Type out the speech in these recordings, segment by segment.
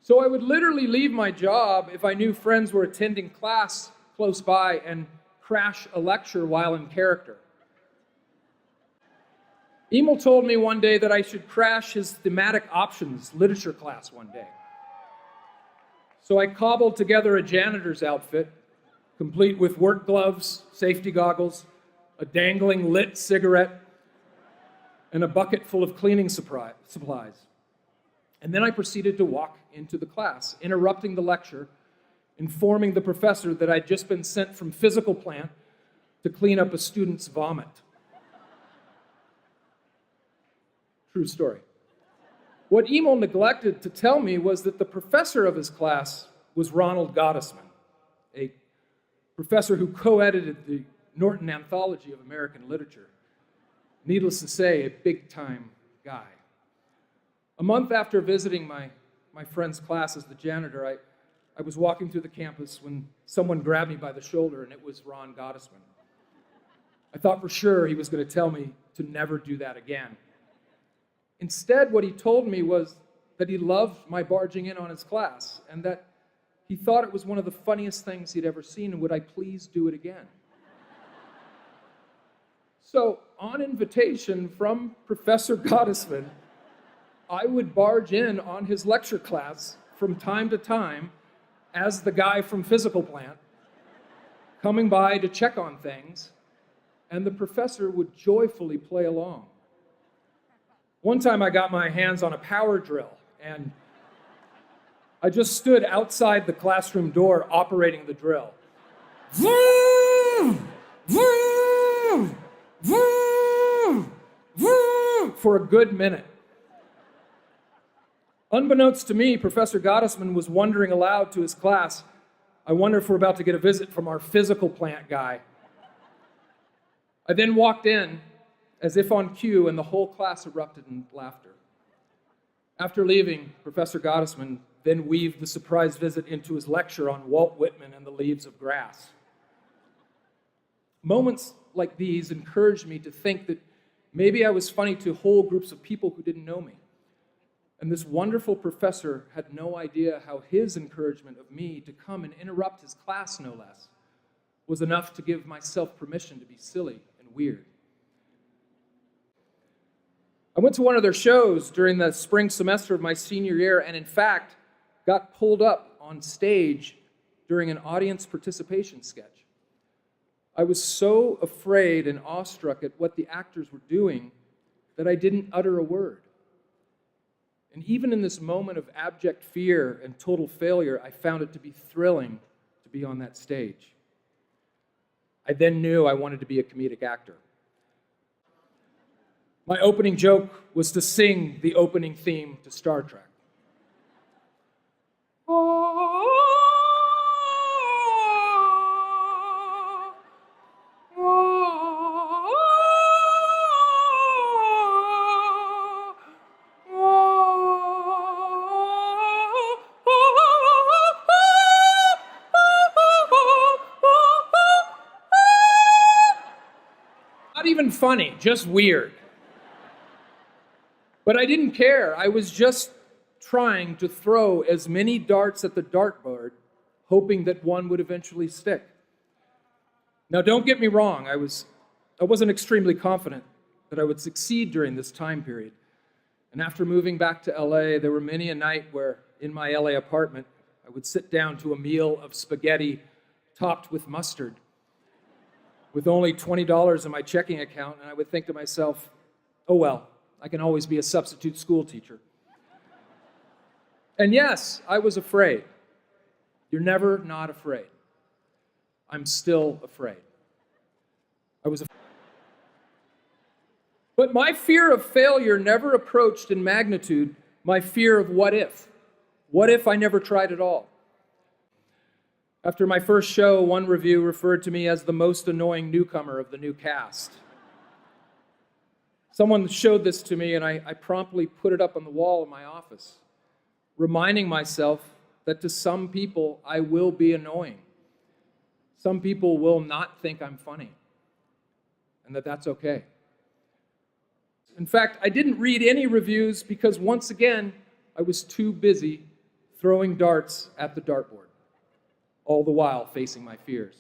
So I would literally leave my job if I knew friends were attending class close by and crash a lecture while in character. Emil told me one day that I should crash his thematic options literature class one day. So I cobbled together a janitor's outfit, complete with work gloves, safety goggles, a dangling lit cigarette, and a bucket full of cleaning supplies. And then I proceeded to walk into the class, interrupting the lecture, informing the professor that I'd just been sent from physical plant to clean up a student's vomit. True story. What Emil neglected to tell me was that the professor of his class was Ronald Gottesman, a professor who co-edited the Norton Anthology of American Literature. Needless to say, a big-time guy. A month after visiting my friend's class as the janitor, I was walking through the campus when someone grabbed me by the shoulder, and it was Ron Gottesman. I thought for sure he was going to tell me to never do that again. Instead, what he told me was that he loved my barging in on his class, and that he thought it was one of the funniest things he'd ever seen, and would I please do it again? So, on invitation from Professor Gottesman, I would barge in on his lecture class from time to time as the guy from physical plant, coming by to check on things, and the professor would joyfully play along. One time I got my hands on a power drill, and I just stood outside the classroom door operating the drill. Vroom! Vroom! Vroom! Vroom! For a good minute. Unbeknownst to me, Professor Gottesman was wondering aloud to his class, I wonder if we're about to get a visit from our physical plant guy. I then walked in, as if on cue, and the whole class erupted in laughter. After leaving, Professor Gottesman then weaved the surprise visit into his lecture on Walt Whitman and the leaves of grass. Moments like these encouraged me to think that maybe I was funny to whole groups of people who didn't know me. And this wonderful professor had no idea how his encouragement of me to come and interrupt his class, no less, was enough to give myself permission to be silly and weird. I went to one of their shows during the spring semester of my senior year, and in fact, got pulled up on stage during an audience participation sketch. I was so afraid and awestruck at what the actors were doing that I didn't utter a word. And even in this moment of abject fear and total failure, I found it to be thrilling to be on that stage. I then knew I wanted to be a comedic actor. My opening joke was to sing the opening theme to Star Trek. Not even funny, just weird. But I didn't care. I was just trying to throw as many darts at the dartboard, hoping that one would eventually stick. Now, don't get me wrong. I wasn't extremely confident that I would succeed during this time period. And after moving back to LA, there were many a night where, in my LA apartment, I would sit down to a meal of spaghetti topped with mustard, with only $20 in my checking account, and I would think to myself, oh well, I can always be a substitute school teacher. And yes, I was afraid. You're never not afraid. I'm still afraid. But my fear of failure never approached in magnitude my fear of what if. What if I never tried at all? After my first show, one review referred to me as the most annoying newcomer of the new cast. Someone showed this to me, and I promptly put it up on the wall in my office, reminding myself that to some people, I will be annoying. Some people will not think I'm funny, and that's okay. In fact, I didn't read any reviews because, once again, I was too busy throwing darts at the dartboard, all the while facing my fears.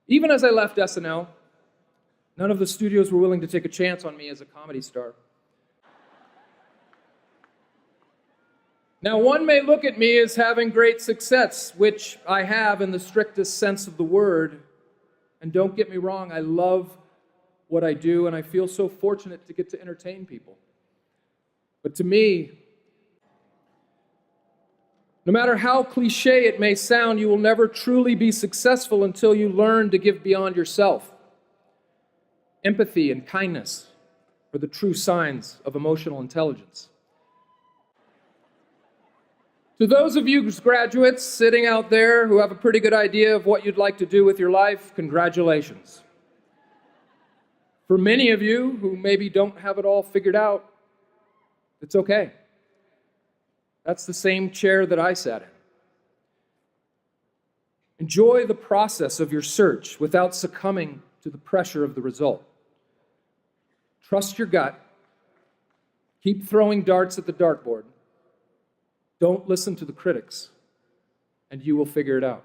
Even as I left SNL, none of the studios were willing to take a chance on me as a comedy star. Now, one may look at me as having great success, which I have in the strictest sense of the word. And don't get me wrong, I love what I do, and I feel so fortunate to get to entertain people. But to me, no matter how cliche it may sound, you will never truly be successful until you learn to give beyond yourself. Empathy and kindness are the true signs of emotional intelligence. To those of you graduates sitting out there who have a pretty good idea of what you'd like to do with your life, congratulations. For many of you who maybe don't have it all figured out, it's okay. That's the same chair that I sat in. Enjoy the process of your search without succumbing to the pressure of the result. Trust your gut. Keep throwing darts at the dartboard. Don't listen to the critics, and you will figure it out.